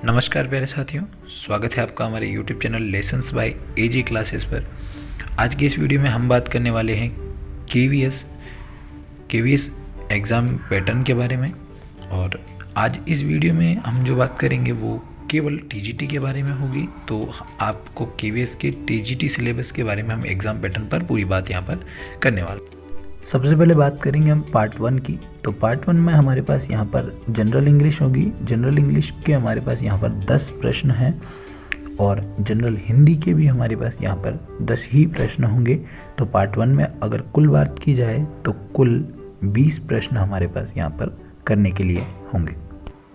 नमस्कार प्यारे साथियों, स्वागत है आपका हमारे YouTube channel lessons by AG classes पर। आज की इस वीडियो में हम बात करने वाले हैं केवीएस एग्ज़ाम पैटर्न के बारे में। और आज इस वीडियो में हम जो बात करेंगे वो केवल टीजीटी के बारे में होगी। तो आपको केवीएस के टीजीटी सिलेबस के बारे में हम एग्ज़ाम पैटर्न पर पूरी बात यहाँ पर करने वाले हैं। सबसे पहले बात करेंगे हम पार्ट 1 की। तो पार्ट 1 में हमारे पास यहाँ पर जनरल इंग्लिश होगी। जनरल इंग्लिश के हमारे पास यहाँ पर 10 प्रश्न हैं और जनरल हिंदी के भी हमारे पास यहाँ पर 10 ही प्रश्न होंगे। तो पार्ट 1 में अगर कुल बात की जाए तो कुल 20 प्रश्न हमारे पास यहाँ पर करने के लिए होंगे।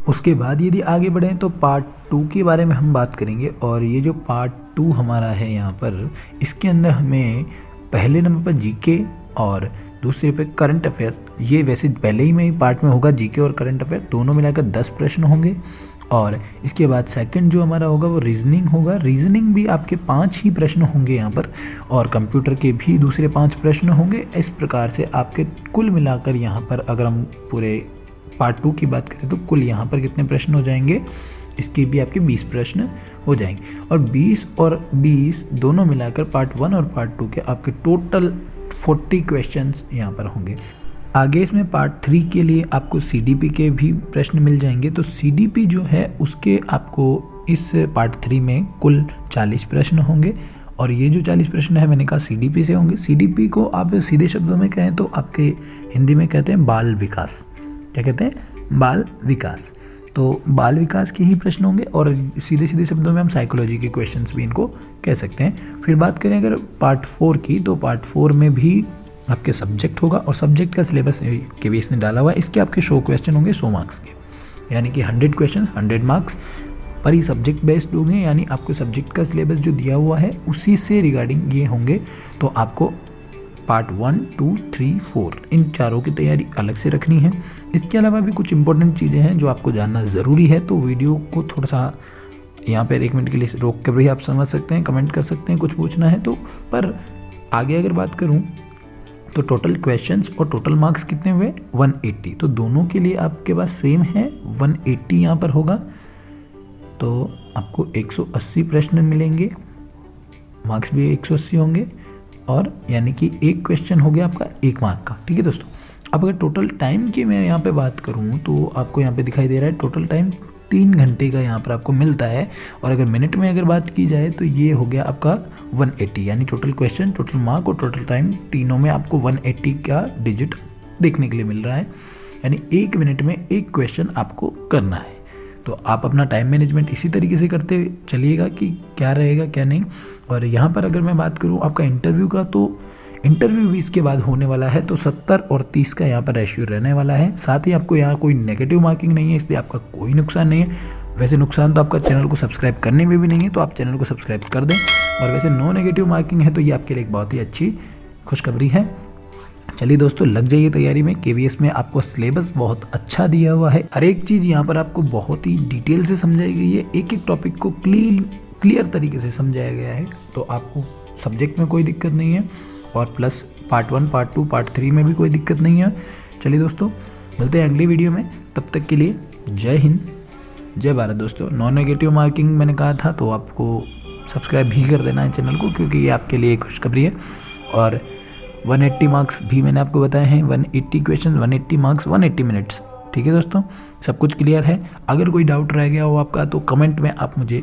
उसके बाद यदि आगे बढ़ें तो पार्ट 2 के बारे में हम बात करेंगे। और ये जो पार्ट 2 हमारा है यहाँ पर, इसके अंदर हमें पहले नंबर पर जीके और दूसरे पे करंट अफेयर, ये वैसे पहले ही में पार्ट में होगा, जीके और करंट अफेयर दोनों मिलाकर 10 प्रश्न होंगे। और इसके बाद सेकंड जो हमारा होगा वो रीजनिंग होगा। रीजनिंग भी आपके 5 ही प्रश्न होंगे यहाँ पर, और कंप्यूटर के भी दूसरे 5 प्रश्न होंगे। इस प्रकार से आपके कुल मिलाकर यहाँ पर अगर हम पूरे पार्ट 2 की बात करें तो कुल यहाँ पर कितने प्रश्न हो जाएंगे, इसके भी आपके 20 प्रश्न हो जाएंगे। और 20 और 20 दोनों मिलाकर पार्ट 1 और पार्ट 2 के आपके टोटल 40 क्वेश्चंस यहाँ पर होंगे। आगे इसमें पार्ट 3 के लिए आपको सीडीपी के भी प्रश्न मिल जाएंगे। तो सीडीपी जो है उसके आपको इस पार्ट 3 में कुल 40 प्रश्न होंगे। और ये जो 40 प्रश्न है मैंने कहा सीडीपी से होंगे। सीडीपी को आप सीधे शब्दों में कहें तो आपके हिंदी में कहते हैं बाल विकास। क्या कहते हैं? बाल विकास। तो बाल विकास के ही प्रश्न होंगे और सीधे सीधे शब्दों में हम साइकोलॉजी के क्वेश्चंस भी इनको कह सकते हैं। फिर बात करें अगर पार्ट 4 की, तो पार्ट 4 में भी आपके सब्जेक्ट होगा और सब्जेक्ट का सिलेबस केवीएस ने डाला हुआ है। इसके आपके 100 क्वेश्चन होंगे 100 मार्क्स के, यानी कि 100 क्वेश्चन 100 मार्क्स पर ही सब्जेक्ट बेस्ड होंगे। यानी आपको सब्जेक्ट का सिलेबस जो दिया हुआ है उसी से रिगार्डिंग ये होंगे। तो आपको पार्ट 1, 2, 3, 4 इन चारों की तैयारी अलग से रखनी है। इसके अलावा भी कुछ इंपॉर्टेंट चीज़ें हैं जो आपको जानना ज़रूरी है। तो वीडियो को थोड़ा सा यहाँ पर 1 मिनट के लिए रोक कर भी आप समझ सकते हैं, कमेंट कर सकते हैं कुछ पूछना है तो। पर आगे अगर बात करूँ तो टोटल क्वेश्चंस और टोटल मार्क्स कितने हुए 180। तो दोनों के लिए आपके पास सेम है 180 यहाँ पर होगा। तो आपको 180 प्रश्न मिलेंगे, मार्क्स भी 180 होंगे। और यानी कि एक क्वेश्चन हो गया आपका 1 मार्क का। ठीक है दोस्तों। अब अगर टोटल टाइम की मैं यहाँ पे बात करूँ तो आपको यहाँ पे दिखाई दे रहा है टोटल टाइम 3 घंटे का यहाँ पर आपको मिलता है। और अगर मिनट में अगर बात की जाए तो ये हो गया आपका 180, यानी टोटल क्वेश्चन, टोटल मार्क और टोटल टाइम तीनों में आपको 180 का डिजिट देखने के लिए मिल रहा है। यानी 1 मिनट में एक क्वेश्चन आपको करना है। तो आप अपना टाइम मैनेजमेंट इसी तरीके से करते चलिएगा कि क्या रहेगा क्या नहीं। और यहाँ पर अगर मैं बात करूँ आपका इंटरव्यू का, तो इंटरव्यू भी इसके बाद होने वाला है। तो 70 और 30 का यहाँ पर रेशियो रहने वाला है। साथ ही आपको यहाँ कोई नेगेटिव मार्किंग नहीं है, इसलिए आपका कोई नुकसान नहीं है। वैसे नुकसान तो आपका चैनल को सब्सक्राइब करने में भी नहीं है, तो आप चैनल को सब्सक्राइब कर दें। और वैसे नो नेगेटिव मार्किंग है, तो ये आपके लिए एक बहुत ही अच्छी खुशखबरी है। चलिए दोस्तों, लग जाइए तैयारी में। केवीएस में आपको सिलेबस बहुत अच्छा दिया हुआ है। हर एक चीज़ यहाँ पर आपको बहुत ही डिटेल से समझाई गई है। एक एक टॉपिक को क्लियर तरीके से समझाया गया है। तो आपको सब्जेक्ट में कोई दिक्कत नहीं है। और प्लस पार्ट 1, पार्ट 2, पार्ट 3 में भी कोई दिक्कत नहीं है। चलिए दोस्तों, मिलते हैं अगली वीडियो में। तब तक के लिए जय हिंद, जय भारत। दोस्तों, नॉन नेगेटिव मार्किंग मैंने कहा था, तो आपको सब्सक्राइब भी कर देना है चैनल को, क्योंकि ये आपके लिए खुशखबरी है। और 180 मार्क्स भी मैंने आपको बताए हैं। 180 क्वेश्चन, 180 मार्क्स, 180 मिनट्स। ठीक है दोस्तों, सब कुछ क्लियर है। अगर कोई डाउट रह गया हो आपका तो कमेंट में आप मुझे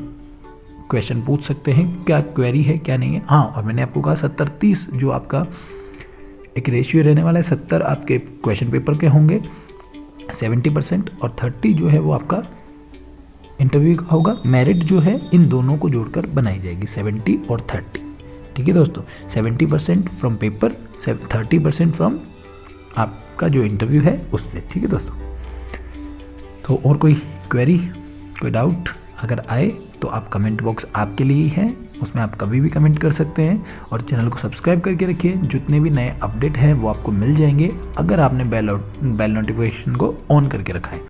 क्वेश्चन पूछ सकते हैं, क्या क्वेरी है क्या नहीं है। हाँ, और मैंने आपको कहा 70-30 जो आपका एक रेशियो रहने वाला है। 70 आपके क्वेश्चन पेपर के होंगे 70% और 30 जो है वो आपका इंटरव्यू का होगा। मेरिट जो है इन दोनों को जोड़कर बनाई जाएगी, 70 और 30। ठीक है दोस्तों, 70% फ्रॉम पेपर, 30% फ्रॉम आपका जो इंटरव्यू है उससे। ठीक है दोस्तों। तो और कोई क्वेरी, कोई डाउट अगर आए तो आप कमेंट बॉक्स आपके लिए ही है, उसमें आप कभी भी कमेंट कर सकते हैं। और चैनल को सब्सक्राइब करके रखिए, जितने भी नए अपडेट हैं वो आपको मिल जाएंगे अगर आपने बेल नोटिफिकेशन को ऑन करके रखा है।